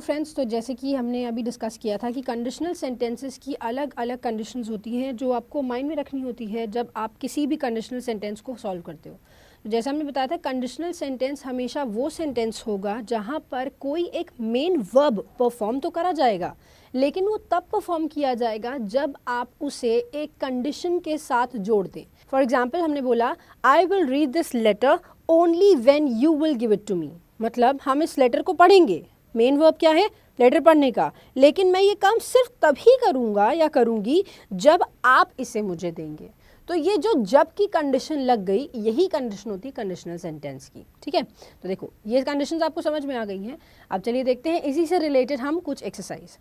Friends, तो जैसे कि हमने अभी डिस्कस किया था कि कंडीशनल सेंटेंसेस की अलग अलग कंडीशंस होती हैं जो आपको माइंड में रखनी होती है जब आप किसी भी कंडीशनल सेंटेंस को सॉल्व करते हो। तो जैसा हमने बताया था, कंडीशनल सेंटेंस हमेशा वो सेंटेंस होगा जहाँ पर कोई एक मेन वर्ब परफॉर्म तो करा जाएगा, लेकिन वो तब परफॉर्म किया जाएगा जब आप उसे एक कंडीशन के साथ जोड़ दें। फॉर एग्जाम्पल, हमने बोला I will read this letter only when you will give it to me. मतलब हम इस लेटर को पढ़ेंगे, मेन वर्ब क्या है, लेटर पढ़ने का, लेकिन मैं ये काम सिर्फ तभी करूँगा या करूँगी जब आप इसे मुझे देंगे। तो ये जो जब की कंडीशन लग गई, यही कंडीशन होती है कंडीशनल सेंटेंस की। ठीक है, तो देखो ये कंडीशंस आपको समझ में आ गई हैं। अब चलिए देखते हैं इसी से रिलेटेड हम कुछ एक्सरसाइज।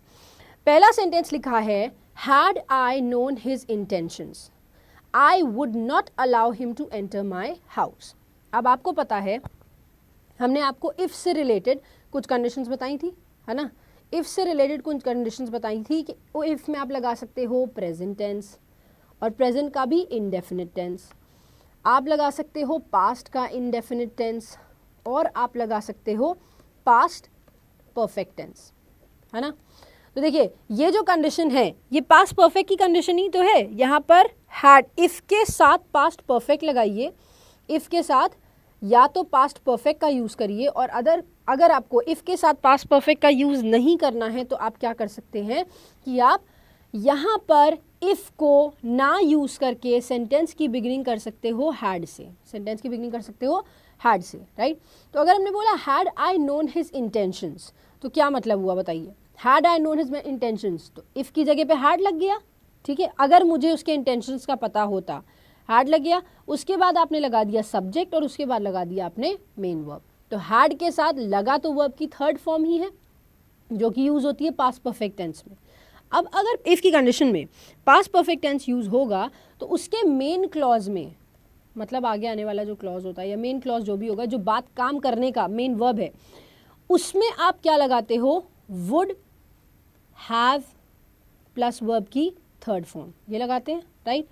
पहला सेंटेंस लिखा है, had I known his intentions I would not allow him to enter my house. अब आपको पता है, हमने आपको इफ से रिलेटेड कुछ कंडीशंस बताई थी, है ना। इफ से रिलेटेड कुछ कंडीशंस बताई थी कि वो इफ में आप लगा सकते हो प्रेजेंट टेंस, और प्रेजेंट का भी इंडेफिनिट टेंस। आप लगा सकते हो पास्ट का इंडेफिनिट टेंस, और आप लगा सकते हो पास्ट परफेक्ट टेंस, है ना। तो देखिए ये जो कंडीशन है ये पास्ट परफेक्ट की कंडीशन ही तो है। यहाँ पर हैड, इफ के साथ पास्ट परफेक्ट लगाइए, इफ के साथ या तो पास्ट परफेक्ट का यूज़ करिए, और अगर आपको इफ के साथ पास्ट परफेक्ट का यूज़ नहीं करना है तो आप क्या कर सकते हैं कि आप यहाँ पर इफ को ना यूज़ करके सेंटेंस की बिगिनिंग कर सकते हो हैड से। सेंटेंस की बिगिनिंग कर सकते हो हैड से, राइट। तो अगर हमने बोला had I known his intentions, तो क्या मतलब हुआ बताइए। Had I known his intentions, तो इफ की जगह पे हैड लग गया। ठीक है, अगर मुझे उसके इंटेंशंस का पता होता, हैड लग गया, उसके बाद आपने लगा दिया सब्जेक्ट, और उसके बाद लगा दिया आपने मेन वर्ब। तो हैड के साथ लगा तो वर्ब की थर्ड फॉर्म ही है जो कि यूज़ होती है पास्ट परफेक्ट टेंस में। अब अगर इफ की कंडीशन में पास्ट परफेक्ट टेंस यूज़ होगा तो उसके मेन क्लॉज में, मतलब आगे आने वाला जो क्लॉज होता है या मेन क्लॉज जो भी होगा, जो बात काम करने का मेन वर्ब है, उसमें आप क्या लगाते हो, वुड हैव प्लस वर्ब की थर्ड फॉर्म, ये लगाते हैं, राइट।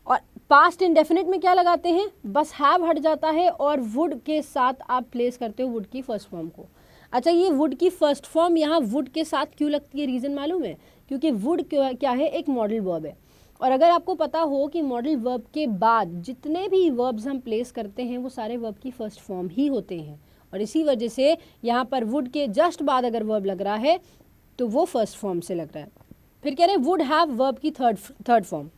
और पास्ट इंडेफिनिट में क्या लगाते हैं, बस हैव हट जाता है और वुड के साथ आप प्लेस करते हो वुड की फर्स्ट फॉर्म को। अच्छा, ये वुड की फर्स्ट फॉर्म यहाँ वुड के साथ क्यों लगती है, रीज़न मालूम है, क्योंकि वुड क्या है, एक मॉडल वर्ब है। और अगर आपको पता हो कि मॉडल वर्ब के बाद जितने भी वर्ब्स हम प्लेस करते हैं वो सारे वर्ब की फर्स्ट फॉर्म ही होते हैं, और इसी वजह से यहाँ पर वुड के जस्ट बाद अगर वर्ब लग रहा है तो वो फर्स्ट फॉर्म से लग रहा है। फिर कह रहे हैं वुड हैव वर्ब की थर्ड फॉर्म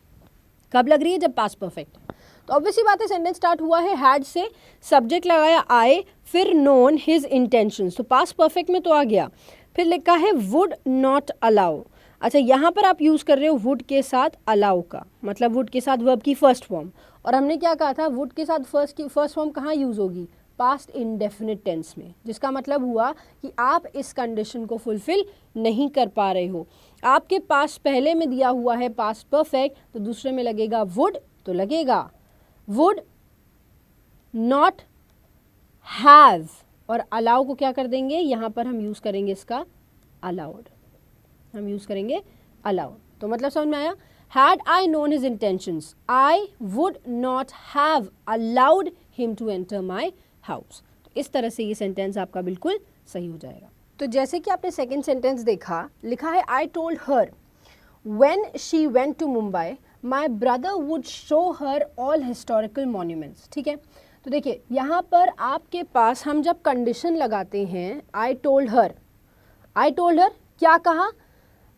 कब लग रही है, जब पास्ट परफेक्ट है। तो ऑब्वियसली बात है, सेंटेंस स्टार्ट हुआ है हैड से, सब्जेक्ट लगाया आई, फिर नोन हिज इंटेंशंस, तो पास्ट परफेक्ट में तो आ गया। फिर लिखा है वुड नॉट अलाउ। अच्छा, यहाँ पर आप यूज़ कर रहे हो वुड के साथ अलाउ का, मतलब वुड के साथ वर्ब की फर्स्ट फॉर्म। और हमने क्या कहा था, वुड के साथ फर्स्ट फॉर्म कहाँ यूज़ होगी, पास्ट इंडेफिनिट टेंस में, जिसका मतलब हुआ कि आप इस कंडीशन को फुलफिल नहीं कर पा रहे हो। आपके पास पहले में दिया हुआ है पास्ट परफेक्ट, तो दूसरे में लगेगा वुड, तो लगेगा वुड नॉट हैव, और अलाउ को क्या कर देंगे, यहाँ पर हम यूज़ करेंगे इसका अलाउड, हम यूज़ करेंगे अलाउड। तो मतलब समझ में आया, had I known his intentions I would not have allowed him to enter my house. तो इस तरह से ये सेंटेंस आपका बिल्कुल सही हो जाएगा। तो जैसे कि आपने सेकंड सेंटेंस देखा, लिखा है I told her when she went to Mumbai my brother would show her all historical monuments. ठीक है, तो देखिए यहाँ पर आपके पास हम जब कंडीशन लगाते हैं आई टोल्ड हर क्या कहा,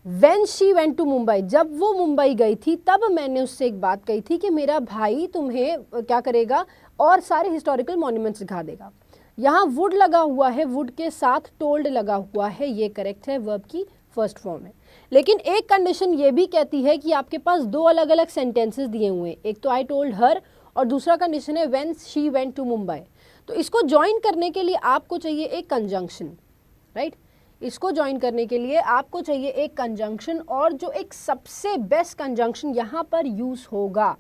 when she went to Mumbai, जब वो मुंबई गई थी तब मैंने उससे एक बात कही थी कि मेरा भाई तुम्हें क्या करेगा, और सारे हिस्टोरिकल मॉन्यूमेंट्स दिखा देगा। यहाँ वुड लगा हुआ है, वुड के साथ टोल्ड लगा हुआ है, ये करेक्ट है, वर्ब की फर्स्ट फॉर्म है। लेकिन एक कंडीशन ये भी कहती है कि आपके पास दो अलग अलग सेंटेंसेस दिए हुए हैं, एक तो आई टोल्ड हर और दूसरा कंडीशन है when she went to Mumbai. तो इसको ज्वाइन करने के लिए आपको चाहिए एक कंजंक्शन, राइट। इसको ज्वाइन करने के लिए आपको चाहिए एक कंजंक्शन, और जो एक सबसे बेस्ट कंजंक्शन यहाँ पर यूज़ होगा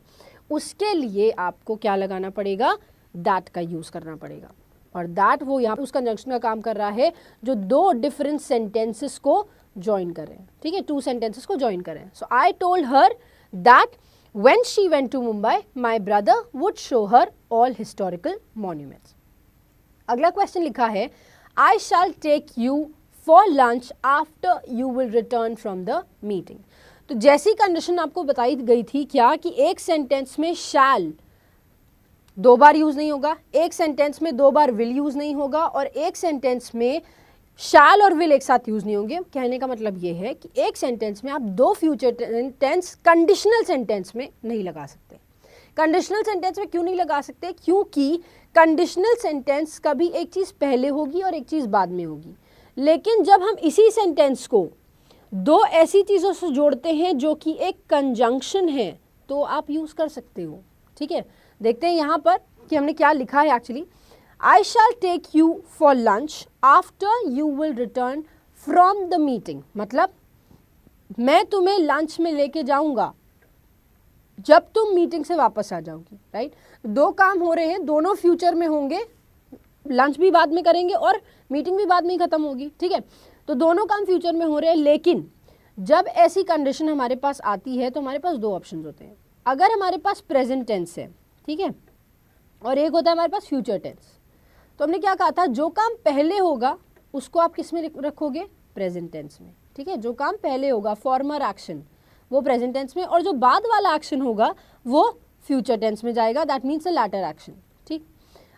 उसके लिए आपको क्या लगाना पड़ेगा, दैट का यूज़ करना पड़ेगा। और दैट वो यहाँ उस कंजंक्शन का काम कर रहा है जो दो डिफरेंट सेंटेंसेस को ज्वाइन कर रहे हैं। ठीक है, टू सेंटेंसेस को ज्वाइन कर रहे हैं। So I told her that when she went to Mumbai my brother would show her all historical monuments. अगला क्वेश्चन लिखा है I shall take you for lunch after you will return from the meeting. तो जैसी condition आपको बताई गई थी क्या कि एक सेंटेंस में शैल 2 बार यूज नहीं होगा, एक सेंटेंस में 2 बार विल यूज नहीं होगा, और एक सेंटेंस में शैल और विल एक साथ यूज नहीं होंगे। कहने का मतलब ये है कि एक सेंटेंस में आप 2 फ्यूचर टेंस कंडीशनल सेंटेंस में नहीं लगा सकते। कंडीशनल सेंटेंस में क्यों नहीं लगा सकते? क्योंकि कंडीशनल सेंटेंस कभी एक चीज पहले होगी और एक चीज बाद में होगी, लेकिन जब हम इसी सेंटेंस को 2 ऐसी चीजों से जोड़ते हैं जो कि एक कंजंक्शन है, तो आप यूज कर सकते हो। ठीक है, देखते हैं यहां पर कि हमने क्या लिखा है actually. I shall take you for lunch after you will return from the meeting। मतलब मैं तुम्हें लंच में लेके जाऊंगा जब तुम मीटिंग से वापस आ जाओगी। राइट, 2 काम हो रहे हैं, दोनों फ्यूचर में होंगे, लंच भी बाद में करेंगे और मीटिंग भी बाद में ही खत्म होगी। ठीक है, तो दोनों काम फ्यूचर में हो रहे हैं, लेकिन जब ऐसी कंडीशन हमारे पास आती है तो हमारे पास 2 ऑप्शन होते हैं। अगर हमारे पास प्रेजेंट टेंस है, ठीक है, और एक होता है हमारे पास फ्यूचर टेंस, तो हमने क्या कहा था, जो काम पहले होगा उसको आप किस में रखोगे? प्रेजेंट टेंस में। ठीक है, जो काम पहले होगा फॉर्मर एक्शन वो प्रेजेंट टेंस में, और जो बाद वाला एक्शन होगा वो फ्यूचर टेंस में जाएगा, that means a later action. ठीक,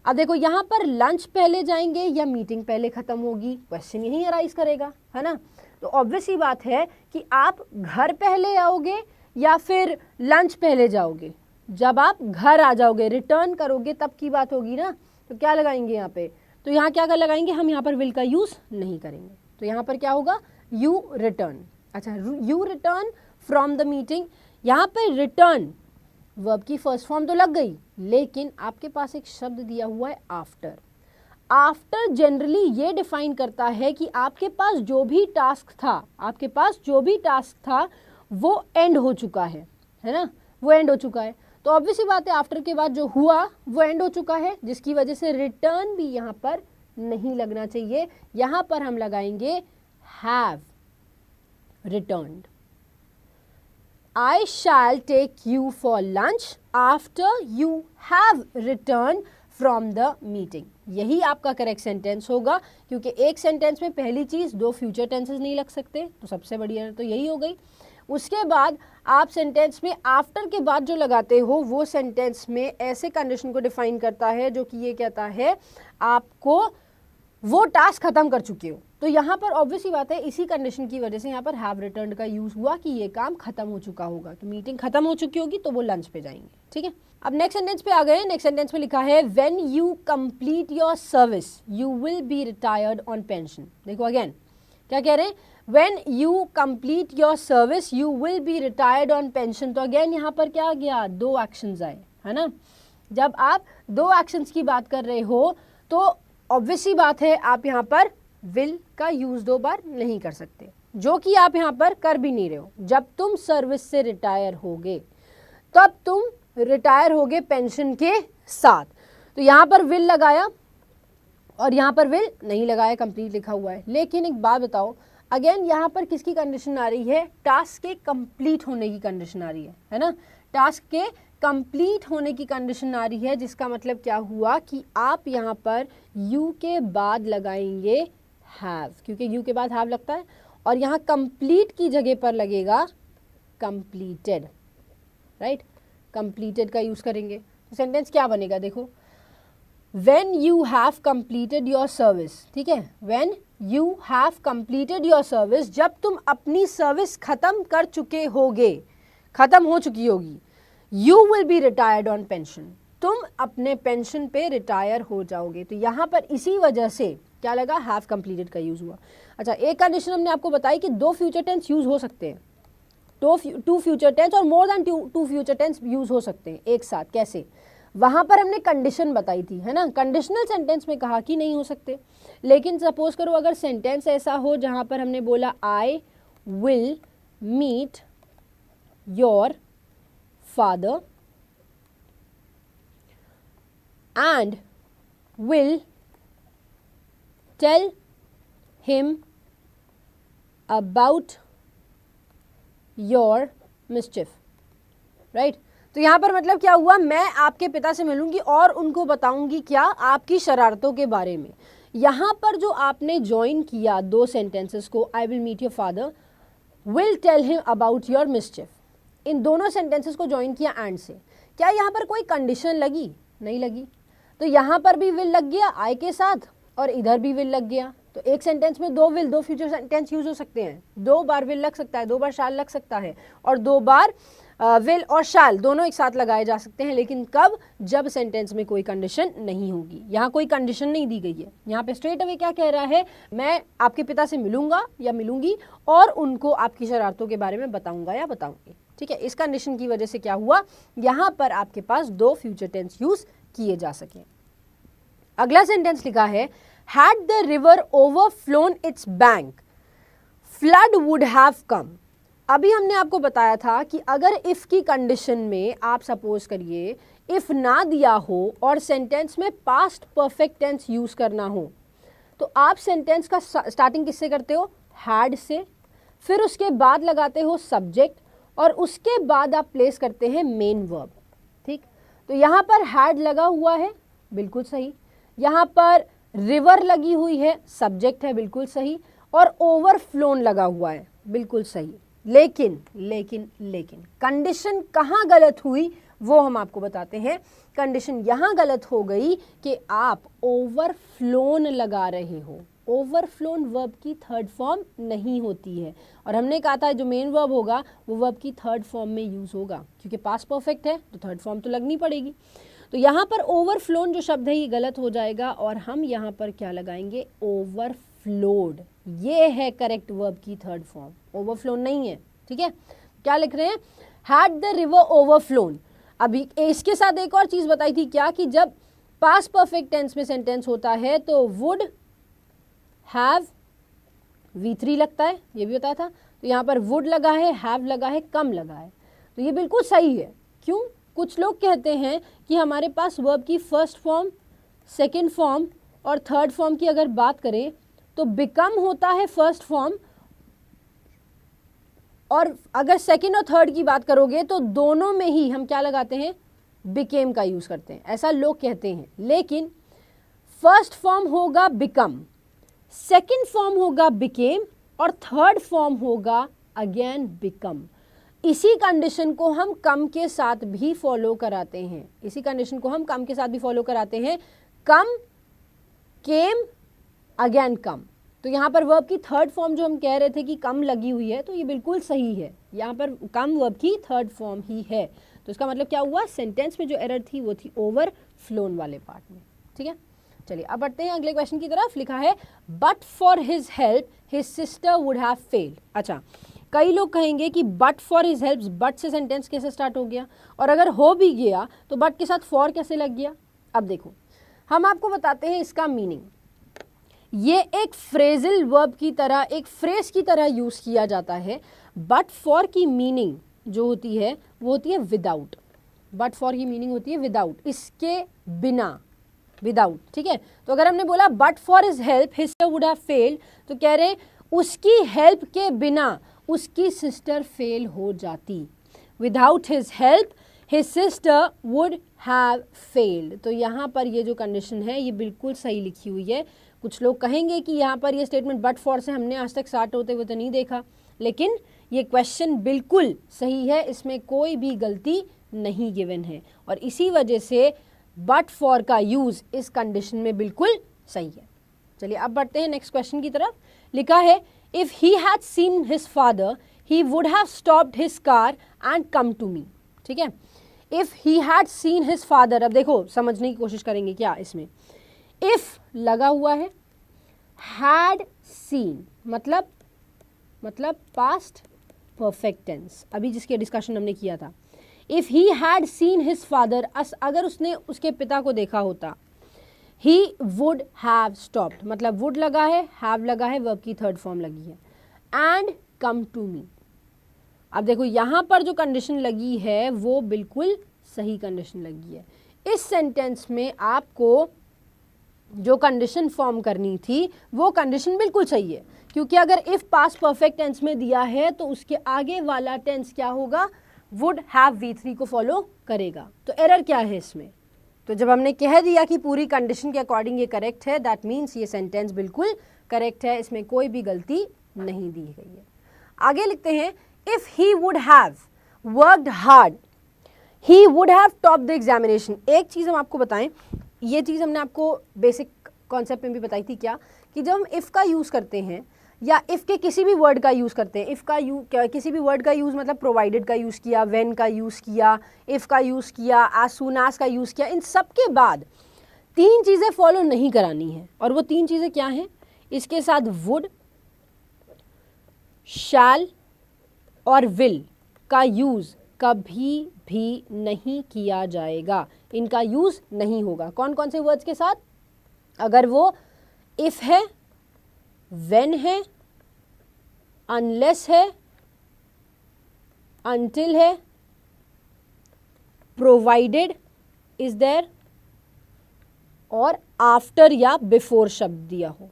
अब देखो यहाँ पर लंच पहले जाएंगे या मीटिंग पहले खत्म होगी, क्वेश्चन यही अराइज करेगा, है ना। तो ऑब्वियस ही बात है कि आप घर पहले आओगे या फिर लंच पहले जाओगे। जब आप घर आ जाओगे, रिटर्न करोगे, तब की बात होगी ना। तो क्या लगाएंगे यहाँ पे? तो यहाँ क्या लगाएंगे हम? यहाँ पर विल का यूज नहीं करेंगे। तो यहाँ पर क्या होगा? You return. अच्छा, you return from the meeting. यहाँ पे रिटर्न वर्ब की फर्स्ट फॉर्म तो लग गई, लेकिन आपके पास एक शब्द दिया हुआ है आफ्टर। आफ्टर जनरली ये डिफाइन करता है कि आपके पास जो भी टास्क था वो एंड हो चुका है ना, वो एंड हो चुका है। तो ऑब्वियस ही बात है आफ्टर के बाद जो हुआ वो एंड हो चुका है, जिसकी वजह से रिटर्न भी यहाँ पर नहीं लगना चाहिए। यहाँ पर हम लगाएंगे have returned. I shall take you for lunch after you have returned from the meeting। यही आपका करेक्ट सेंटेंस होगा, क्योंकि एक सेंटेंस में पहली चीज 2 फ्यूचर टेंसेस नहीं लग सकते, तो सबसे बढ़िया तो यही हो गई। उसके बाद आप सेंटेंस में आफ्टर के बाद जो लगाते हो वो सेंटेंस में ऐसे कंडीशन को डिफाइन करता है जो कि ये कहता है आपको वो टास्क खत्म कर चुके हो। तो यहाँ पर ऑब्वियस ही बात है, इसी कंडीशन की वजह से यहाँ पर हैव रिटर्न्ड का यूज हुआ कि ये काम खत्म हो चुका होगा। तो मीटिंग खत्म हो चुकी होगी तो वो लंच पे जाएंगे। ठीक है, अब नेक्स्ट सेंटेंस पे आ गए। नेक्स्ट सेंटेंस में लिखा है when you complete your service you will be retired on pension. देखो अगेन क्या कह रहे हैं, when you complete your service you will be retired on pension. तो अगेन यहाँ पर क्या आ गया? 2 एक्शंस आए, है ना। जब आप 2 एक्शंस की बात कर रहे हो तो ऑब्वियस ही बात है आप यहाँ पर विल का यूज 2 बार नहीं कर सकते, जो कि आप यहाँ पर कर भी नहीं रहे हो। जब तुम सर्विस से रिटायर होगे तब तुम रिटायर होगे पेंशन के साथ। तो यहाँ पर विल लगाया और यहाँ पर विल नहीं लगाया, कंप्लीट लिखा हुआ है। लेकिन एक बात बताओ, अगेन यहाँ पर किसकी कंडीशन आ रही है? टास्क के कंप्लीट होने की कंडीशन आ रही है ना। टास्क के कंप्लीट होने की कंडीशन आ रही है, जिसका मतलब क्या हुआ कि आप यहाँ पर यू के बाद लगाएंगे हैव, क्योंकि यू के बाद हैव लगता है, और यहाँ कंप्लीट की जगह पर लगेगा कंप्लीटेड। राइट, कंप्लीटेड का यूज करेंगे। तो सेंटेंस क्या बनेगा? देखो, when you have completed your service. ठीक है, when you have completed your service, जब तुम अपनी सर्विस खत्म कर चुके होगे, खत्म हो चुकी होगी, you will be retired on pension, तुम अपने पेंशन पे रिटायर हो जाओगे। तो यहाँ पर इसी वजह से क्या लगा? हैव कंप्लीटेड का यूज हुआ। अच्छा, एक कंडीशन हमने आपको बताई कि 2 फ्यूचर टेंस यूज हो सकते हैं, 2 फ्यूचर टेंस और more than 2 future tense use हो सकते हैं एक साथ। कैसे? वहां पर हमने कंडीशन बताई थी, है ना। कंडीशनल सेंटेंस में कहा कि नहीं हो सकते, लेकिन सपोज करो अगर सेंटेंस ऐसा हो जहां पर हमने बोला I will meet your father and will tell him about your mischief। right? तो यहाँ पर मतलब क्या हुआ? मैं आपके पिता से मिलूंगी और उनको बताऊंगी क्या? आपकी शरारतों के बारे में। यहाँ पर जो आपने ज्वाइन किया दो सेंटेंसेस को, I will meet your father, will tell him about your mischief, इन दोनों सेंटेंसेस को ज्वाइन किया एंड से, क्या यहाँ पर कोई कंडीशन लगी? नहीं लगी। तो यहाँ पर भी विल लग गया आई के साथ और इधर भी विल लग गया। तो एक सेंटेंस में दो विल, दो फ्यूचर सेंटेंस यूज हो सकते हैं, 2 बार विल लग सकता है, 2 बार शाल लग सकता है, और 2 बार विल और शाल दोनों एक साथ लगाए जा सकते हैं। लेकिन कब? जब सेंटेंस में कोई कंडीशन नहीं होगी। यहाँ कोई कंडीशन नहीं दी गई है। यहाँ पे स्ट्रेट अवे क्या कह रहा है, मैं आपके पिता से मिलूंगा या मिलूंगी और उनको आपकी शरारतों के बारे में बताऊंगा या बताऊंगी। ठीक है, इस कंडीशन की वजह से क्या हुआ, यहाँ पर आपके पास 2 फ्यूचर टेंस यूज किए जा सके। अगला सेंटेंस लिखा है, had the river overflown its bank, flood would have come। अभी हमने आपको बताया था कि अगर इफ की कंडीशन में आप सपोज करिए इफ ना दिया हो और सेंटेंस में पास्ट परफेक्ट टेंस यूज करना हो, तो आप सेंटेंस का स्टार्टिंग किससे करते हो? हैड से, फिर उसके बाद लगाते हो सब्जेक्ट और उसके बाद आप प्लेस करते हैं मेन वर्ब। ठीक, तो यहाँ पर हैड लगा हुआ है, बिल्कुल सही। यहाँ पर रिवर लगी हुई है, सब्जेक्ट है, बिल्कुल सही। और ओवरफ्लोन लगा हुआ है, बिल्कुल सही। लेकिन लेकिन लेकिन कंडीशन कहाँ गलत हुई वो हम आपको बताते हैं। कंडीशन यहाँ गलत हो गई कि आप ओवरफ्लोन लगा रहे हो। ओवरफ्लोन वर्ब की थर्ड फॉर्म नहीं होती है, और हमने कहा था जो मेन वर्ब होगा वो वर्ब की थर्ड फॉर्म में यूज होगा, क्योंकि पास्ट परफेक्ट है तो थर्ड फॉर्म तो लगनी पड़ेगी। तो यहाँ पर ओवरफ्लोन जो शब्द है ये गलत हो जाएगा और हम यहाँ पर क्या लगाएंगे? ओवरफ्लोड। ये है करेक्ट वर्ब की थर्ड फॉर्म, ओवरफ्लोन नहीं है। ठीक है, क्या लिख रहे हैं? Had the river overflown. अभी इसके साथ एक और चीज बताई थी क्या, कि जब पास्ट परफेक्ट टेंस में सेंटेंस होता है तो वुड हैव V3 लगता है, ये भी बताया था। तो यहाँ पर वुड लगा है, हैव लगा है, कम लगा है, तो ये बिल्कुल सही है। क्यों? कुछ लोग कहते हैं कि हमारे पास वर्ब की फर्स्ट फॉर्म, सेकंड फॉर्म और थर्ड फॉर्म की अगर बात करें तो बिकम होता है फर्स्ट फॉर्म, और अगर सेकंड और थर्ड की बात करोगे तो दोनों में ही हम क्या लगाते हैं? बिकेम का यूज करते हैं, ऐसा लोग कहते हैं। लेकिन फर्स्ट फॉर्म होगा बिकम, सेकंड फॉर्म होगा बिकेम और थर्ड फॉर्म होगा अगेन बिकम। इसी कंडीशन को हम कम के साथ भी फॉलो कराते हैं, इसी कंडीशन को हम कम के साथ भी फॉलो कराते हैं। कम, केम, अगेन कम। तो यहाँ पर वर्ब की थर्ड फॉर्म जो हम कह रहे थे कि कम लगी हुई है, तो ये बिल्कुल सही है। यहाँ पर कम वर्ब की थर्ड फॉर्म ही है। तो इसका मतलब क्या हुआ? सेंटेंस में जो एरर थी वो थी ओवरफ्लोन वाले पार्ट में। ठीक है, चलिए अब बढ़ते हैं अगले क्वेश्चन की तरफ। लिखा है, but for his help his sister would have failed. अच्छा, कई लोग कहेंगे कि but for his help, but से सेंटेंस कैसे स्टार्ट हो गया, और अगर हो भी गया तो बट के साथ फॉर कैसे लग गया? अब देखो, हम आपको बताते हैं इसका मीनिंग। ये एक फ्रेजल वर्ब की तरह, एक फ्रेज की तरह यूज किया जाता है। बट फॉर की मीनिंग जो होती है वो होती है विदाउट। बट फॉर की मीनिंग होती है विदाउट, इसके बिना, विदाउट। ठीक है, तो अगर हमने बोला but for his help his sister would have failed, तो कह रहे उसकी हेल्प के बिना उसकी सिस्टर फेल हो जाती। Without his help his sister would have failed. तो यहाँ पर ये जो कंडीशन है ये बिल्कुल सही लिखी हुई है। कुछ लोग कहेंगे कि यहाँ पर ये स्टेटमेंट बट फॉर से हमने आज तक स्टार्ट होते हुए तो नहीं देखा, लेकिन ये क्वेश्चन बिल्कुल सही है, इसमें कोई भी गलती नहीं गिवन है, और इसी वजह से बट फॉर का यूज इस कंडीशन में बिल्कुल सही है। चलिए अब बढ़ते हैं नेक्स्ट क्वेश्चन की तरफ। लिखा है, if he had seen his father he would have stopped his car and come to me. ठीक है, if he had seen his father. अब देखो समझने की कोशिश करेंगे क्या इसमें। इफ लगा हुआ है, हैड सीन मतलब पास्ट परफेक्ट टेंस, अभी जिसके डिस्कशन हमने किया था। If he had seen his father, अगर उसने उसके पिता को देखा होता, ही वुड हैव स्टॉप्ड, मतलब वुड लगा है, हैव लगा है, वर्ब की थर्ड फॉर्म लगी है, एंड कम टू मी। अब देखो यहाँ पर जो कंडीशन लगी है वो बिल्कुल सही कंडीशन लगी है। इस सेंटेंस में आपको जो कंडीशन फॉर्म करनी थी वो कंडीशन बिल्कुल सही है, क्योंकि अगर इफ पास्ट परफेक्ट टेंस में दिया है तो उसके आगे वाला टेंस क्या होगा? वुड हैव V3 को फॉलो करेगा। तो एरर क्या है इसमें? तो जब हमने कह दिया कि पूरी कंडीशन के अकॉर्डिंग ये करेक्ट है, दैट मीन्स ये सेंटेंस बिल्कुल करेक्ट है, इसमें कोई भी गलती नहीं दी गई है। आगे लिखते हैं, if he would have worked hard he would have top the examination. एक चीज़ हम आपको बताएं, ये चीज़ हमने आपको बेसिक कॉन्सेप्ट में भी बताई थी क्या, कि जब हम इफ़ का यूज़ करते हैं या इफ़ के किसी भी वर्ड का यूज़ करते हैं, इफ़ का किसी भी वर्ड का यूज़ मतलब प्रोवाइडेड का यूज़ किया, व्हेन का यूज़ किया, इफ़ का यूज़ किया, एज सून एज का यूज़ किया, इन सब के बाद 3 चीज़ें फॉलो नहीं करानी है। और वो 3 चीज़ें क्या हैं? इसके साथ वुड, शैल और विल का यूज़ कभी भी नहीं किया जाएगा, इनका यूज़ नहीं होगा। कौन कौन से वर्ड्स के साथ? अगर वो इफ़ है, व्हेन है, अनलेस है, अनटिल है, प्रोवाइडेड इज देयर और आफ्टर या बिफोर शब्द दिया हो।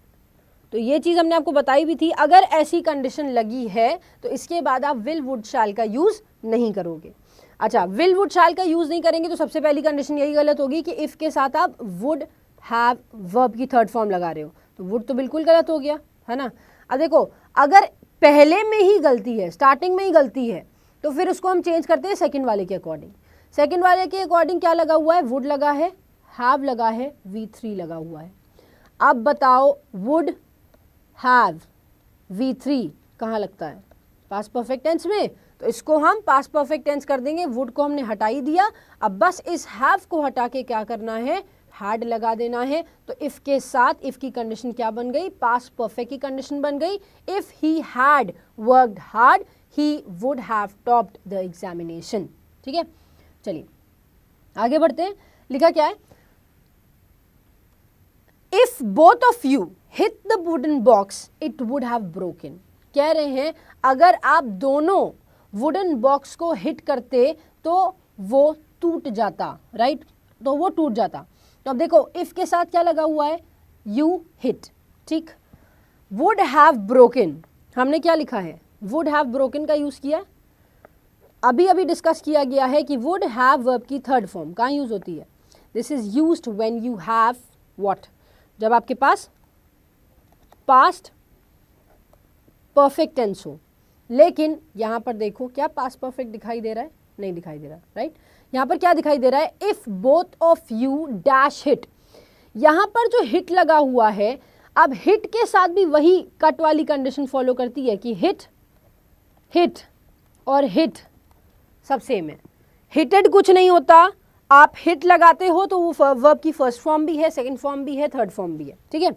तो ये चीज़ हमने आपको बताई भी थी, अगर ऐसी कंडीशन लगी है तो इसके बाद आप विल वुड शैल का यूज़ नहीं करोगे। अच्छा, विल वुड शैल का यूज़ नहीं करेंगे तो सबसे पहली कंडीशन यही गलत होगी कि इफ़ के साथ आप वुड हैव वर्ब की थर्ड फॉर्म लगा रहे हो, तो वुड तो बिल्कुल गलत हो गया, है ना। अब देखो, अगर पहले में ही गलती है, स्टार्टिंग में ही गलती है, तो फिर उसको हम चेंज करते हैं सेकंड वाले के अकॉर्डिंग। सेकंड वाले के अकॉर्डिंग क्या लगा हुआ है? वुड लगा है, हैव लगा है, V3 लगा हुआ है। अब बताओ, वुड हैव V3 कहाँ लगता है? पास्ट परफेक्ट टेंस में, तो इसको हम पास्ट परफेक्ट टेंस कर देंगे। वुड को हमने हटा ही दिया, अब बस इस हैव को हटा के क्या करना है? हैड लगा देना है। तो इफ के साथ इफ की कंडीशन क्या बन गई? पास्ट परफेक्ट की कंडीशन बन गई। If he had worked hard he would have topped the examination. ठीक है, चलिए आगे बढ़ते हैं। लिखा क्या है? If both of you hit the wooden box it would have broken. कह रहे हैं अगर आप दोनों वुडन बॉक्स को हिट करते तो वो टूट जाता, राइट, तो वो टूट जाता। तो अब देखो, इफ के साथ क्या लगा हुआ है? यू हिट, ठीक। वुड हैव ब्रोकन, हमने क्या लिखा है? वुड हैव ब्रोकन का यूज किया। अभी डिस्कस किया गया है कि वुड हैव वर्ब की थर्ड फॉर्म कहाँ यूज होती है? This is used when you have what? जब आपके पास पास्ट परफेक्ट टेंस हो। लेकिन यहां पर देखो, क्या पास्ट परफेक्ट दिखाई दे रहा है? नहीं दिखाई दे रहा, राइट। यहां पर क्या दिखाई दे रहा है? If both of you dash hit. यहां पर जो हिट लगा हुआ है, अब हिट के साथ भी वही कट वाली कंडीशन फॉलो करती है कि हिट, हिट और हिट सब सेम है। हिटेड कुछ नहीं होता, आप हिट लगाते हो तो वो वर्ब की फर्स्ट फॉर्म भी है, सेकंड फॉर्म भी है, थर्ड फॉर्म भी है। ठीक है,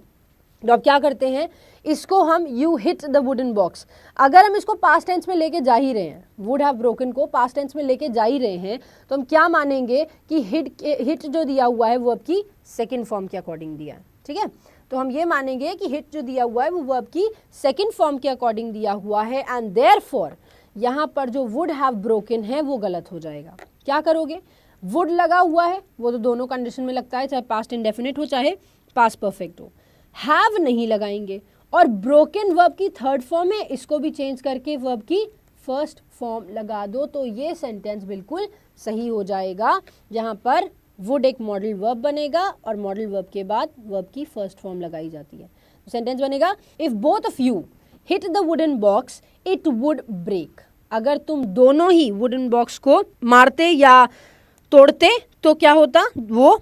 तो अब क्या करते हैं, इसको हम you hit the wooden box, अगर हम इसको पास्ट टेंस में लेके जा ही रहे हैं, वुड हैव ब्रोकन को पास्ट टेंस में लेके जा ही रहे हैं, तो हम क्या मानेंगे कि हिट जो दिया हुआ है वर्ब की सेकंड फॉर्म के अकॉर्डिंग दिया है। ठीक है, तो हम ये मानेंगे कि हिट जो दिया हुआ है वो वर्ब की सेकंड फॉर्म के अकॉर्डिंग दिया हुआ है, एंड देयरफॉर यहाँ पर जो वुड हैव ब्रोकन है वो गलत हो जाएगा। क्या करोगे? वुड लगा हुआ है, वो तो दोनों कंडीशन में लगता है, चाहे पास्ट इंडेफिनिट हो चाहे पास्ट परफेक्ट हो। हैव नहीं लगाएंगे, और ब्रोकन वर्ब की थर्ड फॉर्म है, इसको भी चेंज करके वर्ब की फर्स्ट फॉर्म लगा दो, तो ये सेंटेंस बिल्कुल सही हो जाएगा। जहां पर वुड एक मॉडल वर्ब बनेगा और मॉडल वर्ब के बाद वर्ब की फर्स्ट फॉर्म लगाई जाती है। तो सेंटेंस बनेगा, if both of you hit the wooden box it would break. अगर तुम दोनों ही वुडन बॉक्स को मारते या तोड़ते तो क्या होता? वो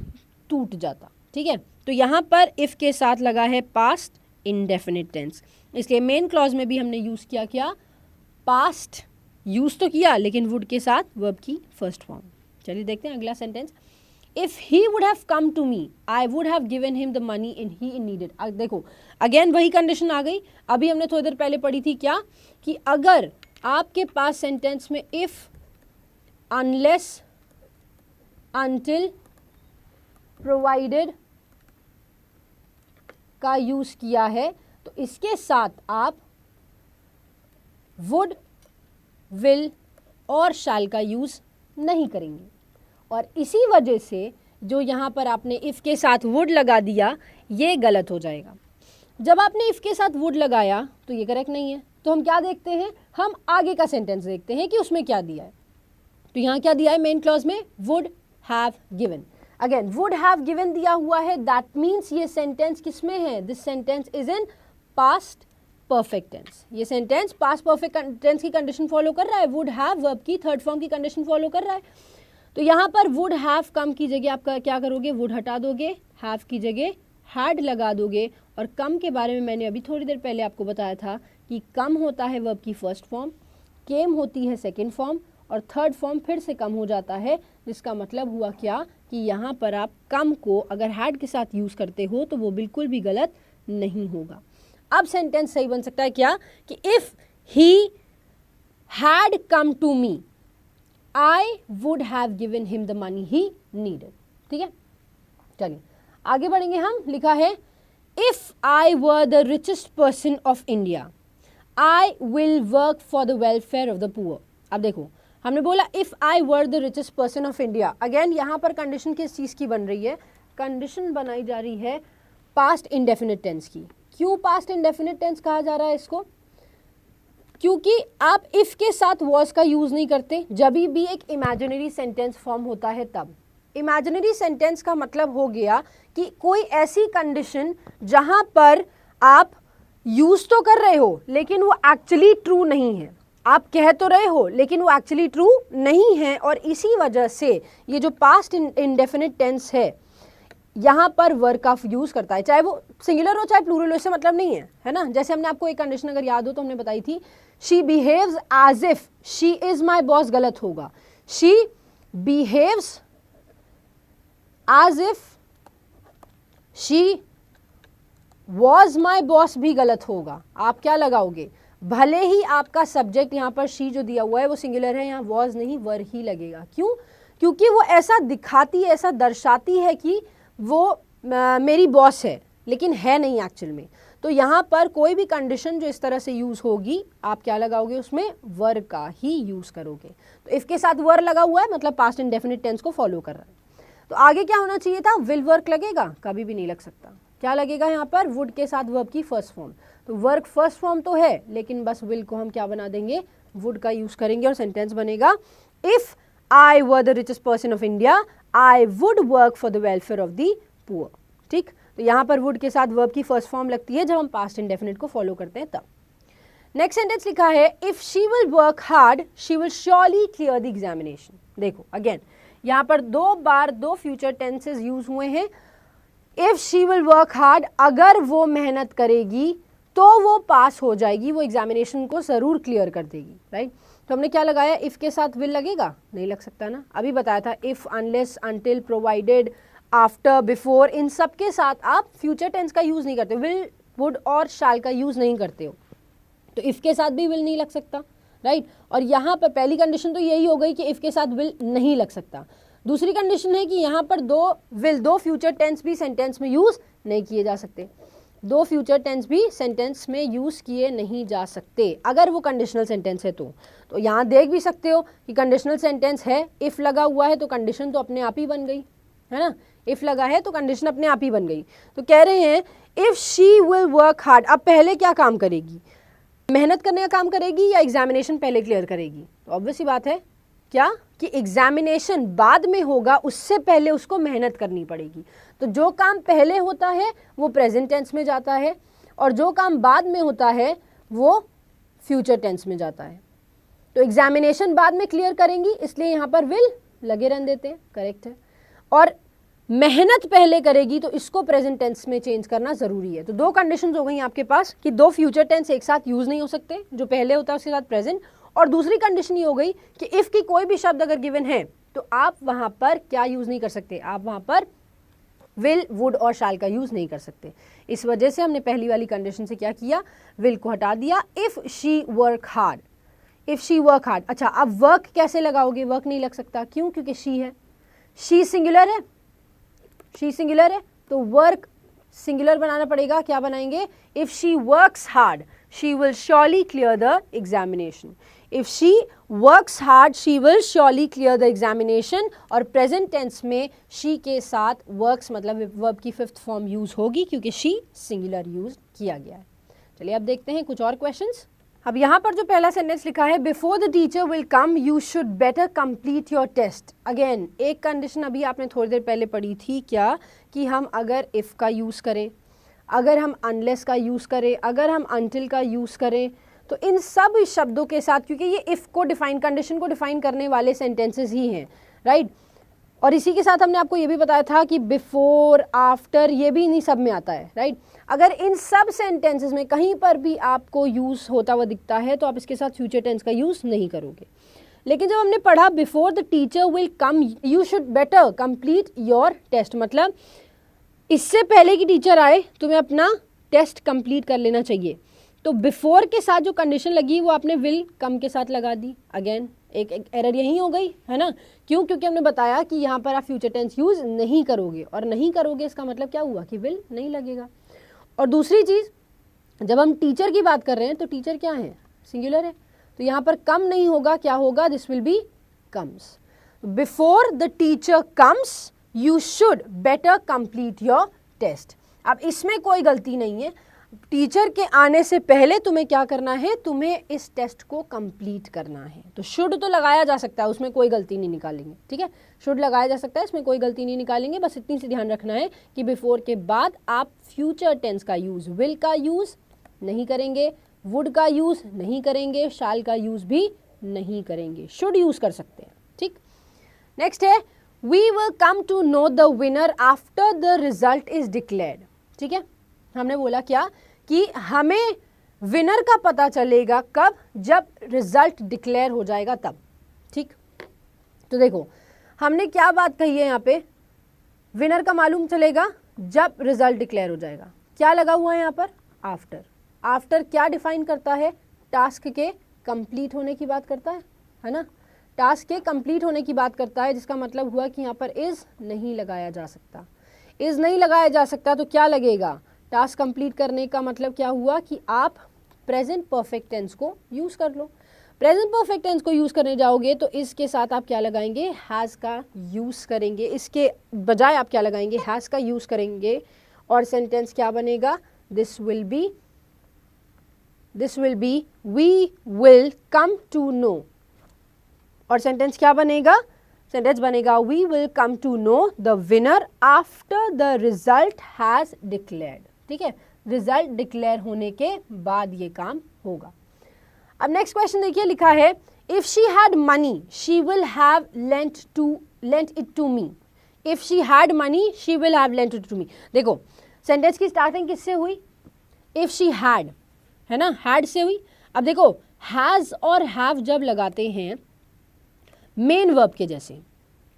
टूट जाता। ठीक है, तो यहाँ पर इफ के साथ लगा है पास्ट इंडेफिनिट टेंस, इसलिए मेन क्लॉज में भी हमने यूज किया क्या? पास्ट यूज तो किया, लेकिन वुड के साथ वर्ब की फर्स्ट फॉर्म। चलिए देखते हैं अगला sentence. If he would have come to me I would have given him the money in he needed. देखो अगेन वही कंडीशन आ गई, अभी हमने थोड़ी देर पहले पढ़ी थी क्या, कि अगर आपके पास सेंटेंस में इफ, अनलेस, अनटिल, प्रोवाइडेड का यूज किया है, तो इसके साथ आप वुड, विल और शैल का यूज नहीं करेंगे। और इसी वजह से जो यहां पर आपने इफ के साथ वुड लगा दिया, ये गलत हो जाएगा। जब आपने इफ के साथ वुड लगाया तो ये करेक्ट नहीं है, तो हम क्या देखते हैं? हम आगे का सेंटेंस देखते हैं कि उसमें क्या दिया है। तो यहां क्या दिया है मेन क्लॉज में? Would have given. Again would have given दिया हुआ है, दैट मीन्स ये सेंटेंस किसमें है, this sentence is in past perfect tense. ये सेंटेंस पास्ट परफेक्ट टेंस की कंडीशन फॉलो कर रहा है, वुड हैव वर्ब की थर्ड फॉर्म की कंडीशन फॉलो कर रहा है। तो यहाँ पर वुड हैव कम की जगह आप क्या करोगे, वुड हटा दोगे, हैव की जगह हैड लगा दोगे। और कम के बारे में मैंने अभी थोड़ी देर पहले आपको बताया था कि कम होता है वर्ब की फर्स्ट फॉर्म, केम होती है सेकेंड फॉर्म, और थर्ड फॉर्म फिर से कम हो जाता है, जिसका मतलब हुआ क्या कि यहाँ पर आप कम को अगर हैड के साथ यूज़ करते हो तो वो बिल्कुल भी गलत नहीं होगा। अब सेंटेंस सही बन सकता है क्या कि if he had come to me I would have given him the money he needed. ठीक है, चलिए आगे बढ़ेंगे हम। लिखा है if I were the richest person of India I will work for the welfare of the poor. अब देखो हमने बोला if I were the richest person of India, again यहाँ पर कंडीशन किस चीज़ की बन रही है, कंडीशन बनाई जा रही है पास्ट इंडेफिनिट टेंस की। क्यों पास्ट इंडेफिनिट टेंस कहा जा रहा है इसको, क्योंकि आप इफ के साथ वॉज का यूज नहीं करते, जब भी एक इमेजिनरी सेंटेंस फॉर्म होता है तब। इमेजिनरी सेंटेंस का मतलब हो गया कि कोई ऐसी कंडीशन जहां पर आप यूज तो कर रहे हो लेकिन वो एक्चुअली ट्रू नहीं है, आप कह तो रहे हो लेकिन वो एक्चुअली ट्रू नहीं है। और इसी वजह से ये जो पास्ट इंडेफिनिट टेंस है यहाँ पर वर्ब का यूज करता है, चाहे वो सिंगुलर हो चाहे प्लूरल हो, इससे मतलब नहीं है, है ना। जैसे हमने आपको एक कंडीशन अगर याद हो तो हमने बताई थी, she behaves as if she is my boss, गलत होगा, she behaves as if she was my boss भी गलत होगा। आप क्या लगाओगे, भले ही आपका सब्जेक्ट यहाँ पर शी जो दिया हुआ है वो सिंगुलर है, यहाँ वॉज नहीं वर ही लगेगा। क्यों, क्योंकि वो ऐसा दिखाती है, ऐसा दर्शाती है कि वो मेरी बॉस है लेकिन है नहीं एक्चुअल में। तो यहाँ पर कोई भी कंडीशन जो इस तरह से यूज़ होगी आप क्या लगाओगे, उसमें वर का ही यूज़ करोगे। तो इफ के साथ वर लगा हुआ है मतलब पास्ट इंडेफिनिट टेंस को फॉलो कर रहा है। तो आगे क्या होना चाहिए था, विल वर्क लगेगा, कभी भी नहीं लग सकता। क्या लगेगा यहाँ पर, वुड के साथ वर्ब की फर्स्ट फॉर्म। तो वर्क फर्स्ट फॉर्म तो है लेकिन बस विल को हम क्या बना देंगे, वुड का यूज़ करेंगे और सेंटेंस बनेगा if I were the richest person of India I would work for the welfare of the poor. ठीक, तो यहाँ पर वुड के साथ वर्ब की फर्स्ट फॉर्म लगती है जब हम पास्ट इंडेफिनिट को फॉलो करते हैं तब। नेक्स्ट सेंटेंस लिखा है if she will work hard she will surely clear the examination. देखो अगेन यहाँ पर दो बार दो फ्यूचर टेंसेस यूज हुए हैं। If she will work hard, अगर वो मेहनत करेगी तो वो पास हो जाएगी, वो एग्जामिनेशन को जरूर क्लियर कर देगी, राइट। तो हमने क्या लगाया, इफ के साथ विल लगेगा, नहीं लग सकता ना। अभी बताया था if, unless, until, provided, after, before, इन सब के साथ आप फ्यूचर टेंस का यूज नहीं करते, विल, वुड और शाल का यूज नहीं करते हो। तो इफ के साथ भी विल नहीं लग सकता, राइट। और यहाँ पर पहली कंडीशन तो यही हो गई कि इफ के साथ विल नहीं लग सकता। दूसरी कंडीशन है कि यहाँ पर दो फ्यूचर टेंस भी सेंटेंस में यूज नहीं किए जा सकते, दो फ्यूचर टेंस भी सेंटेंस में यूज किए नहीं जा सकते अगर वो कंडीशनल सेंटेंस है। तो यहाँ देख भी सकते हो कि कंडीशनल सेंटेंस है, इफ लगा हुआ है तो कंडीशन तो अपने आप ही बन गई, है ना। इफ लगा है तो कंडीशन अपने आप ही बन गई। तो कह रहे हैं if she will work hard, अब पहले क्या काम करेगी, मेहनत करने का काम करेगी या एग्जामिनेशन पहले क्लियर करेगी। तो ऑब्वियस सी बात है क्या कि एग्जामिनेशन बाद में होगा, उससे पहले उसको मेहनत करनी पड़ेगी। तो जो काम पहले होता है वो प्रेजेंट टेंस में जाता है और जो काम बाद में होता है वो फ्यूचर टेंस में जाता है। तो एग्जामिनेशन बाद में क्लियर करेंगी इसलिए यहाँ पर विल लगे रहने देते हैं, करेक्ट है। और मेहनत पहले करेगी तो इसको प्रेजेंट टेंस में चेंज करना जरूरी है। तो दो कंडीशंस हो गई आपके पास कि दो फ्यूचर टेंस एक साथ यूज नहीं हो सकते, जो पहले होता है उसके साथ प्रेजेंट। और दूसरी कंडीशन ये हो गई कि इफ की कोई भी शब्द अगर गिवन है तो आप वहां पर क्या यूज नहीं कर सकते, आप वहां पर विल, वुड और शाल का यूज नहीं कर सकते। इस वजह से हमने पहली वाली कंडीशन से क्या किया, विल को हटा दिया। If she work hard, if she work hard. अच्छा अब वर्क कैसे लगाओगे, वर्क नहीं लग सकता, क्यों, क्योंकि शी है, शी सिंगुलर है, शी सिंगुलर है तो वर्क सिंगुलर बनाना पड़ेगा। क्या बनाएंगे, if she works hard she will surely clear the examination. If she works hard she will surely clear the examination. और प्रेजेंट टेंस में शी के साथ वर्क्स मतलब वर्ब की फिफ्थ फॉर्म यूज होगी क्योंकि शी सिंगुलर यूज किया गया है। चलिए अब देखते हैं कुछ और क्वेश्चंस। अब यहाँ पर जो पहला सेंटेंस लिखा है, before the teacher will come you should better complete your test. Again एक कंडीशन अभी आपने थोड़ी देर पहले पढ़ी थी क्या, कि हम अगर इफ़ का यूज़ करें, अगर हम अनलेस का यूज़ करें, अगर हम अनटिल का यूज़ करें, तो इन सब शब्दों के साथ, क्योंकि ये इफ़ को डिफाइन, कंडीशन को डिफाइन करने वाले सेंटेंसेस ही हैं, राइट। और इसी के साथ हमने आपको ये भी बताया था कि बिफोर, आफ्टर, ये भी इन्हीं सब में आता है, राइट। अगर इन सब सेंटेंसेस में कहीं पर भी आपको यूज़ होता हुआ दिखता है तो आप इसके साथ फ्यूचर टेंस का यूज़ नहीं करोगे। लेकिन जब हमने पढ़ा before the teacher will come you should better complete your test, मतलब इससे पहले कि टीचर आए तुम्हें अपना टेस्ट कंप्लीट कर लेना चाहिए। तो बिफोर के साथ जो कंडीशन लगी वो आपने विल कम के साथ लगा दी। अगेन एक एरर यही हो गई है ना, क्यों? क्योंकि हमने बताया कि यहाँ पर आप फ्यूचर टेंस यूज़ नहीं करोगे, और नहीं करोगे इसका मतलब क्या हुआ कि विल नहीं लगेगा। और दूसरी चीज़, जब हम टीचर की बात कर रहे हैं तो टीचर क्या है? सिंगुलर है, तो यहाँ पर कम नहीं होगा, क्या होगा? This will be comes. Before the teacher comes you should better complete your test. अब इसमें कोई गलती नहीं है, टीचर के आने से पहले तुम्हें क्या करना है? तुम्हें इस टेस्ट को कंप्लीट करना है। तो शुड तो लगाया जा सकता है, उसमें कोई गलती नहीं निकालेंगे, ठीक है, शुड लगाया जा सकता है, इसमें कोई गलती नहीं निकालेंगे। बस इतनी सी ध्यान रखना है कि बिफोर के बाद आप फ्यूचर टेंस का यूज़, विल का यूज़ नहीं करेंगे, वुड का यूज़ नहीं करेंगे, शाल का यूज़ भी नहीं करेंगे, शुड यूज़ कर सकते हैं, ठीक। नेक्स्ट है we will come to know the winner after the result is declared. ठीक है, हमने बोला क्या कि हमें विनर का पता चलेगा कब? जब रिजल्ट डिक्लेयर हो जाएगा तब, ठीक। तो देखो हमने क्या बात कही है यहाँ पे, विनर का मालूम चलेगा जब रिजल्ट डिक्लेयर हो जाएगा। क्या लगा हुआ है यहाँ पर? आफ्टर। आफ्टर क्या डिफाइन करता है? टास्क के कंप्लीट होने की बात करता है ना, टास्क के कंप्लीट होने की बात करता है, जिसका मतलब हुआ कि यहाँ पर इज नहीं लगाया जा सकता। इज नहीं लगाया जा सकता तो क्या लगेगा? टास्क कंप्लीट करने का मतलब क्या हुआ कि आप प्रेजेंट परफेक्ट टेंस को यूज़ कर लो। प्रेजेंट परफेक्ट टेंस को यूज़ करने जाओगे तो इसके साथ आप क्या लगाएंगे? हैज़ का यूज़ करेंगे, इसके बजाय आप क्या लगाएंगे? हैज़ का यूज़ करेंगे, और सेंटेंस क्या बनेगा? This will be we will come to know, और सेंटेंस क्या बनेगा? सेंटेंस बनेगा we will come to know the winner after the result has declared. ठीक है, रिजल्ट डिक्लेयर होने के बाद ये काम होगा। अब नेक्स्ट क्वेश्चन देखिए, लिखा है if she had money she will have lent it to me. If she had money she will have lent it to me. देखो सेंटेंस की स्टार्टिंग किससे हुई? इफ शी हैड, है ना, हैड से हुई। अब देखो हैज़ और हैव जब लगाते हैं मेन वर्ब के जैसे,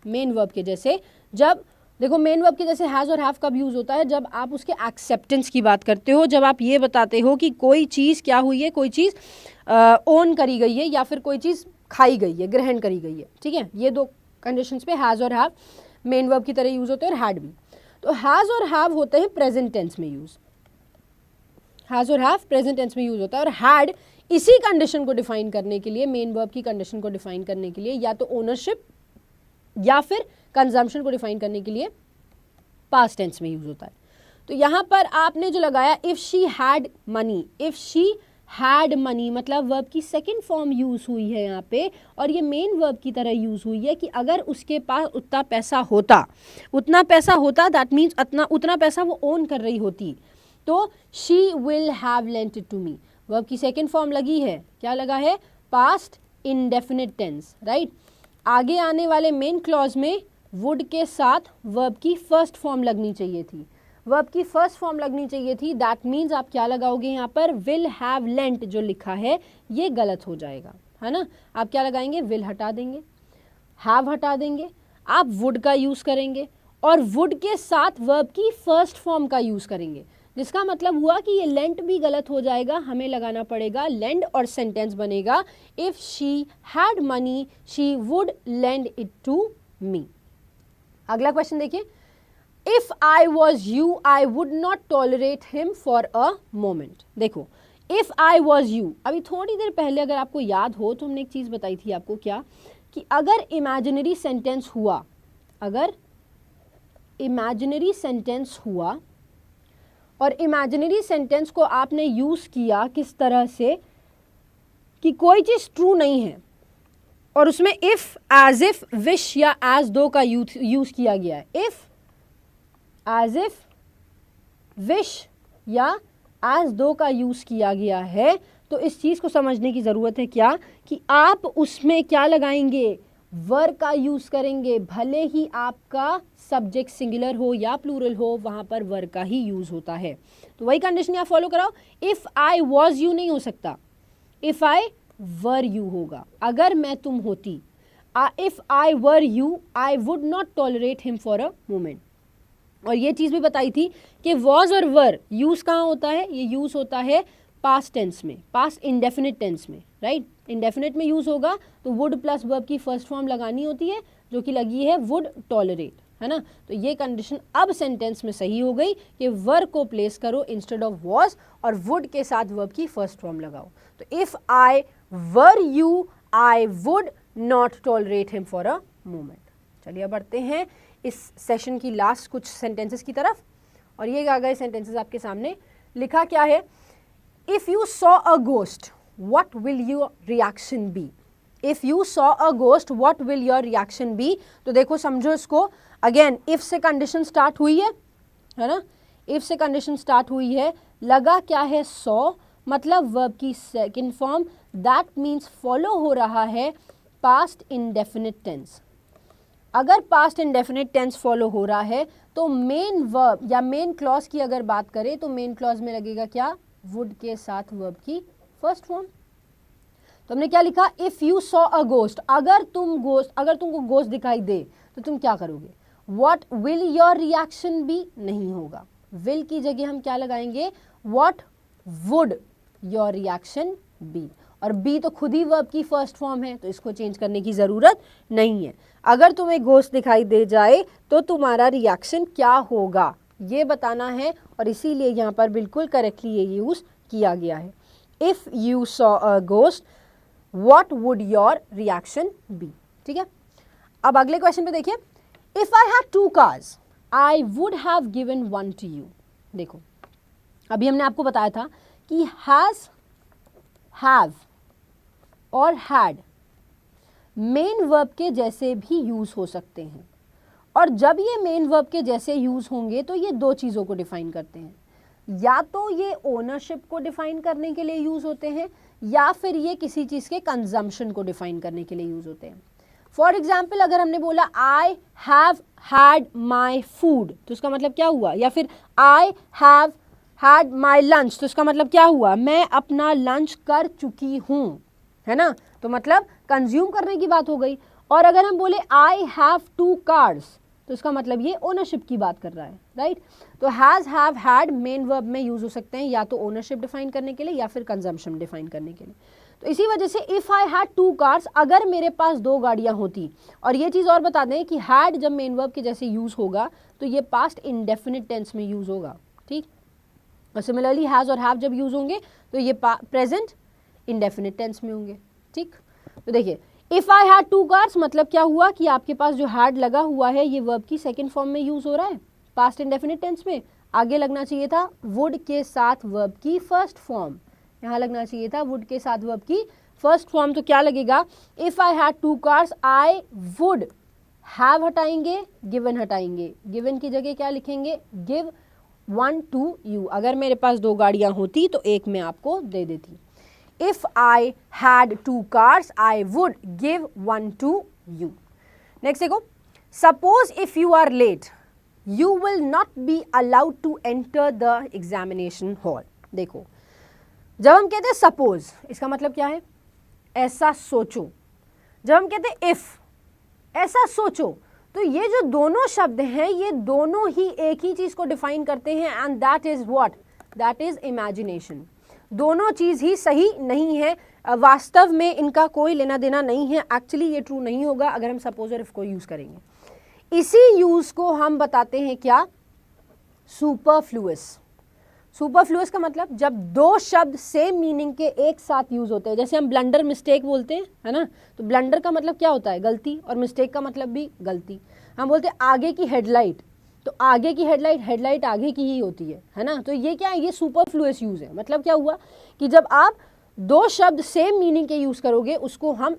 मेन वर्ब के जैसे, जब देखो मेन वर्ब के जैसे हैज़ और हैव कब यूज़ होता है? जब आप उसके एक्सेप्टेंस की बात करते हो, जब आप ये बताते हो कि कोई चीज़ क्या हुई है, कोई चीज़ ओन करी गई है या फिर कोई चीज़ खाई गई है, ग्रहण करी गई है। ठीक है, ये दो कंडीशंस पे हैज़ और हैव मेन वर्ब की तरह यूज़ होते हैं, और हैड भी। तो हैज़ और हैव होते हैं प्रेजेंट टेंस में यूज़, हैज़ और हैव प्रेजेंट टेंस में यूज़ होता है, और हैड इसी कंडीशन को डिफाइन करने के लिए, मेन वर्ब की कंडीशन को डिफाइन करने के लिए, या तो ओनरशिप या फिर कंजम्पशन को डिफाइन करने के लिए पास्ट टेंस में यूज होता है। तो यहाँ पर आपने जो लगाया if she had money, if she had money मतलब वर्ब की सेकंड फॉर्म यूज हुई है यहाँ पे, और ये मेन वर्ब की तरह यूज हुई है कि अगर उसके पास उतना पैसा होता दैट मीन्स उतना पैसा वो ओन कर रही होती, तो she will have lent it to me. Verb की सेकंड फॉर्म लगी है, क्या लगा है? Past indefinite tense, right. आगे आने वाले मेन क्लॉज में वुड के साथ वर्ब की फर्स्ट फॉर्म लगनी चाहिए थी, वर्ब की फर्स्ट फॉर्म लगनी चाहिए थी। दैट मीन्स आप क्या लगाओगे यहाँ पर? विल हैव लेंट जो लिखा है ये गलत हो जाएगा, है ना। आप क्या लगाएंगे? विल हटा देंगे, हैव हटा देंगे, आप वुड का यूज़ करेंगे, और वुड के साथ वर्ब की फर्स्ट फॉर्म का यूज़ करेंगे, जिसका मतलब हुआ कि ये लेंट भी गलत हो जाएगा। हमें लगाना पड़ेगा लेंड, और सेंटेंस बनेगा if she had money she would lend it to me. अगला क्वेश्चन देखिए, if I was you I would not tolerate him for a moment. देखो इफ आई वॉज यू, अभी थोड़ी देर पहले अगर आपको याद हो तो हमने एक चीज बताई थी आपको, क्या कि अगर इमेजिनरी सेंटेंस हुआ, अगर इमेजिनरी सेंटेंस हुआ और इमेजिनरी सेंटेंस को आपने यूज़ किया किस तरह से? कि कोई चीज़ ट्रू नहीं है और उसमें इफ़, एज इफ, विश या एज दो का यूज़ किया गया है, इफ़, एज इफ, विश या एज दो का यूज़ किया गया है, तो इस चीज़ को समझने की ज़रूरत है क्या, कि आप उसमें क्या लगाएंगे, वर का यूज़ करेंगे। भले ही आपका सब्जेक्ट सिंगुलर हो या प्लूरल हो, वहाँ पर वर का ही यूज़ होता है। तो वही कंडीशन आप फॉलो कराओ। इफ़ आई वॉज यू नहीं हो सकता, इफ़ आई वर यू होगा, अगर मैं तुम होती। If I were you I would not tolerate him for a moment. और ये चीज़ भी बताई थी कि वॉज और वर यूज़ कहाँ होता है, ये यूज़ होता है पास्ट टेंस में, पास्ट इंडेफिनिट टेंस में, राइट। इंडेफिनिट में यूज़ होगा तो वुड प्लस वर्ब की फर्स्ट फॉर्म लगानी होती है, जो कि लगी है वुड टॉलरेट, है ना। तो ये कंडीशन अब सेंटेंस में सही हो गई कि वर को प्लेस करो इंस्टेड ऑफ वॉज और वुड के साथ वर्ब की फर्स्ट फॉर्म लगाओ। तो if I were you I would not tolerate him for a moment. चलिए अब बढ़ते हैं इस सेशन की लास्ट कुछ सेंटेंसेस की तरफ। और ये आ गए सेंटेंसेस आपके सामने। लिखा क्या है, if you saw a ghost what will your reaction be. If you saw a ghost what will your reaction be. तो देखो समझो इसको, अगेन इफ़ से कंडीशन स्टार्ट हुई है ना, इफ़ से कंडीशन स्टार्ट हुई है, लगा क्या है सॉ, मतलब वर्ब की second form, that means follow हो रहा है पास्ट इंडेफिनिट टेंस। अगर पास्ट इंडेफिनिट टेंस फॉलो हो रहा है तो मेन वर्ब या मेन क्लॉज की अगर बात करें तो मेन क्लॉज में लगेगा क्या, वुड के साथ वर्ब की फर्स्ट फॉर्म। तो हमने क्या लिखा, if you saw a ghost, अगर तुमको गोस्ट दिखाई दे तो तुम क्या करोगे। What will your reaction be नहीं होगा, विल की जगह हम क्या लगाएंगे, what would your reaction be. और बी तो खुद ही वर्ब की फर्स्ट फॉर्म है, तो इसको चेंज करने की ज़रूरत नहीं है। अगर तुम्हें घोस्ट दिखाई दे जाए तो तुम्हारा रिएक्शन क्या होगा, ये बताना है, और इसीलिए यहाँ पर बिल्कुल करेक्टली ये यूज़ किया गया है। If you saw a ghost what would your reaction be. ठीक है, अब अगले क्वेश्चन पे देखिए, if I had 2 cars I would have given 1 to you। देखो अभी हमने आपको बताया था कि हैज़, हैव और हैड मेन वर्ब के जैसे भी यूज़ हो सकते हैं, और जब ये मेन वर्ब के जैसे यूज़ होंगे तो ये 2 चीज़ों को डिफाइन करते हैं, या तो ये ओनरशिप को डिफाइन करने के लिए यूज़ होते हैं, या फिर ये किसी चीज़ के कंजम्पशन को डिफाइन करने के लिए यूज़ होते हैं। फॉर एग्जाम्पल अगर हमने बोला I have had my food, तो उसका मतलब क्या हुआ, या फिर I have had my lunch, तो इसका मतलब क्या हुआ, मैं अपना लंच कर चुकी हूँ, है ना। तो मतलब कंज्यूम करने की बात हो गई। और अगर हम बोले आई हैव 2 cars, तो इसका मतलब ये ओनरशिप की बात कर रहा है, राइट। तो has, have, had main verb में यूज़ हो सकते हैं, या तो ओनरशिप डिफाइन करने के लिए या फिर कंजम्पशन डिफाइन करने के लिए। तो इसी वजह से इफ़ आई हैड 2 cars, अगर मेरे पास 2 गाड़ियाँ होती, और ये चीज़ और बता दें कि हैड जब मेन वर्ब के जैसे यूज़ होगा तो ये पास्ट इंडेफिनिट टेंस में यूज़ होगा, ठीक। और सिमिलरली हैज़ और हैव जब यूज़ होंगे तो ये प्रेजेंट इंडेफिनिट टेंस में होंगे, ठीक। तो देखिए इफ़ आई हैड 2 cars मतलब क्या हुआ कि आपके पास जो हैड लगा हुआ है ये वर्ब की सेकंड फॉर्म में यूज़ हो रहा है, पास्ट इंडेफिनिट टेंस में। आगे लगना चाहिए था वुड के साथ वर्ब की फर्स्ट फॉर्म, यहाँ लगना चाहिए था वुड के साथ वर्ब की फर्स्ट फॉर्म। तो क्या लगेगा, if I had 2 cars I would have, हटाएंगे गिवन, हटाएंगे गिवन की जगह क्या लिखेंगे, गिव 1 to you। अगर मेरे पास 2 गाड़ियाँ होती तो एक मैं आपको दे देती। If I had 2 cars, I would give 1 to you. Next देखो, suppose if you are late, you will not be allowed to enter the examination hall. देखो जब हम कहते हैं suppose, इसका मतलब क्या है, ऐसा सोचो। जब हम कहते हैं if, ऐसा सोचो, तो ये जो दोनों शब्द हैं ये दोनों ही एक ही चीज़ को डिफाइन करते हैं, and that is what, that is imagination. दोनों चीज़ ही सही नहीं है, वास्तव में इनका कोई लेना देना नहीं है। एक्चुअली ये ट्रू नहीं होगा अगर हम सपोज और इफ को यूज़ करेंगे। इसी यूज़ को हम बताते हैं क्या, सुपरफ्लुअस। सुपरफ्लुअस का मतलब जब 2 शब्द सेम मीनिंग के एक साथ यूज़ होते हैं, जैसे हम ब्लंडर मिस्टेक बोलते हैं, है ना। तो ब्लंडर का मतलब क्या होता है, गलती, और मिस्टेक का मतलब भी गलती। हम बोलते हैं आगे की हेडलाइट, तो आगे की हेडलाइट आगे की ही होती है ना। तो ये क्या है, ये सुपरफ्लुअस यूज़ है। मतलब क्या हुआ कि जब आप दो शब्द सेम मीनिंग के यूज करोगे उसको हम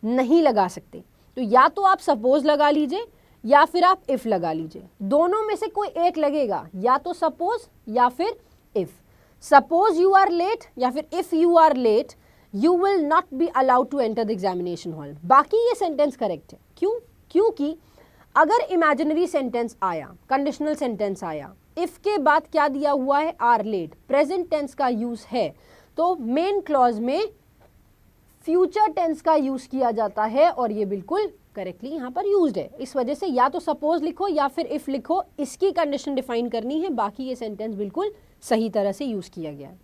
नहीं लगा सकते। तो या तो आप सपोज लगा लीजिए या फिर आप इफ लगा लीजिए, दोनों में से कोई एक लगेगा, या तो सपोज या फिर if. Suppose you are late या फिर if you are late you will not be allowed to enter the examination hall. बाकी ये सेंटेंस करेक्ट है। क्यों? क्योंकि अगर इमेजिनरी सेंटेंस आया, कंडीशनल सेंटेंस आया, इफ के बाद क्या दिया हुआ है, आर लेट, प्रेजेंट टेंस का यूज है, तो मेन क्लॉज में फ्यूचर टेंस का यूज किया जाता है और ये बिल्कुल करेक्टली यहाँ पर यूज्ड है। इस वजह से या तो सपोज लिखो या फिर इफ लिखो, इसकी कंडीशन डिफाइन करनी है, बाकी ये सेंटेंस बिल्कुल सही तरह से यूज किया गया है।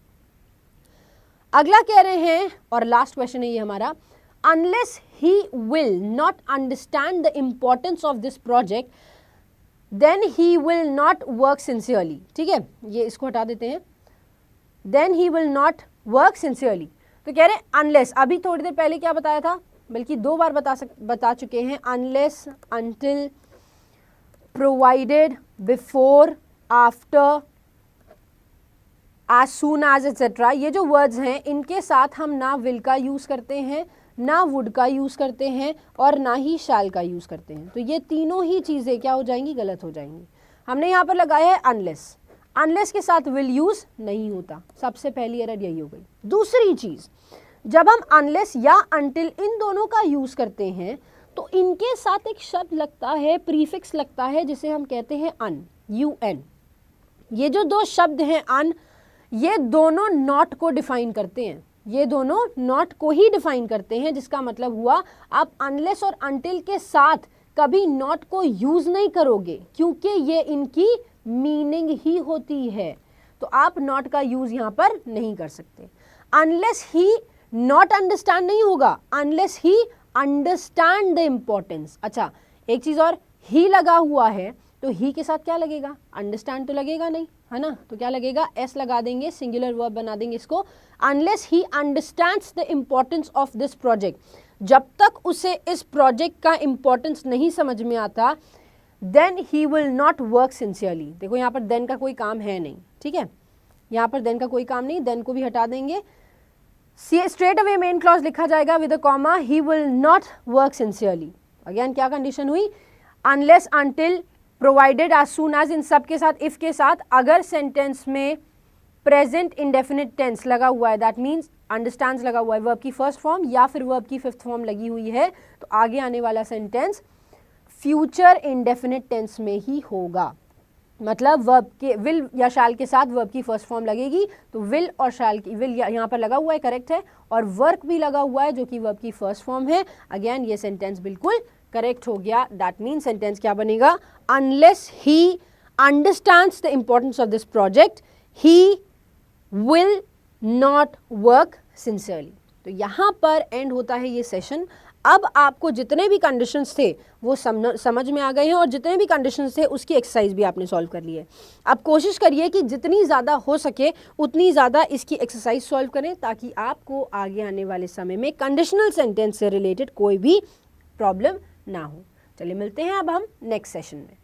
अगला कह रहे हैं और लास्ट क्वेश्चन है ये हमारा, unless he will not understand the importance of this project then he will not work sincerely. ठीक है, ये इसको हटा देते हैं, then he will not work sincerely. तो कह रहे हैं अनलेस, अभी थोड़ी देर पहले क्या बताया था, बल्कि 2 बार बता चुके हैं, unless, until, provided, before, after, as soon as etcetera. ये जो वर्ड्स हैं इनके साथ हम ना विल का यूज करते हैं, ना वुड का यूज करते हैं और ना ही शैल का यूज करते हैं। तो ये तीनों ही चीजें क्या हो जाएंगी, गलत हो जाएंगी। हमने यहाँ पर लगाया है अनलेस, अनलेस के साथ विल यूज नहीं होता, सबसे पहली एरर यही हो गई। दूसरी चीज, जब हम अनलेस या अनटिल इन दोनों का यूज करते हैं तो इनके साथ एक शब्द लगता है, प्रीफिक्स लगता है, जिसे हम कहते हैं अन, UN। ये जो 2 शब्द हैं अन, ये दोनों नॉट को डिफाइन करते हैं, ये दोनों नॉट को ही डिफाइन करते हैं, जिसका मतलब हुआ आप अनलेस और अनटिल के साथ कभी नॉट को यूज नहीं करोगे, क्योंकि ये इनकी मीनिंग ही होती है। तो आप नॉट का यूज यहां पर नहीं कर सकते। अनलेस ही नॉट अंडरस्टैंड नहीं होगा, unless he understand the importance. अच्छा, एक चीज और, ही लगा हुआ है तो ही के साथ क्या लगेगा, अंडरस्टैंड तो लगेगा नहीं, है ना, तो क्या लगेगा, एस लगा देंगे, सिंगुलर वर्ब बना देंगे इसको। Unless he understands the importance of this project, जब तक उसे इस प्रोजेक्ट का इंपॉर्टेंस नहीं समझ में आता, then he will not work sincerely. देखो यहाँ पर देन का कोई काम है नहीं, ठीक है, यहाँ पर देन का कोई काम नहीं, देन को भी हटा देंगे, स्ट्रेट अवे मेन क्लॉज लिखा जाएगा with a comma, he will not work sincerely. Again क्या कंडीशन हुई, unless, until, provided, as soon as, इन सब के साथ, इफ के साथ, अगर सेंटेंस में प्रेजेंट इंडेफिनिट टेंस लगा हुआ है, दैट मीन्स अंडरस्टैंड्स लगा हुआ है, वर्ब की फर्स्ट फॉर्म या फिर वर्ब की 5th फॉर्म लगी हुई है, तो आगे आने वाला सेंटेंस फ्यूचर इंडेफिनिट टेंस में ही होगा। मतलब वर्ब के विल या शैल के साथ वर्ब की फर्स्ट फॉर्म लगेगी, तो विल और शैल की, विल यहाँ पर लगा हुआ है, करेक्ट है, और वर्क भी लगा हुआ है जो कि वर्ब की फर्स्ट फॉर्म है। अगेन ये सेंटेंस बिल्कुल करेक्ट हो गया। दैट मीन सेंटेंस क्या बनेगा, unless he understands the importance of this project he will not work sincerely. तो यहाँ पर एंड होता है ये सेशन। अब आपको जितने भी कंडीशंस थे वो समझ में आ गए हैं और जितने भी कंडीशंस थे उसकी एक्सरसाइज भी आपने सॉल्व कर ली है। अब कोशिश करिए कि जितनी ज़्यादा हो सके उतनी ज़्यादा इसकी एक्सरसाइज सॉल्व करें, ताकि आपको आगे आने वाले समय में कंडीशनल सेंटेंस से रिलेटेड कोई भी प्रॉब्लम ना हो। चलिए मिलते हैं अब हम नेक्स्ट सेशन में।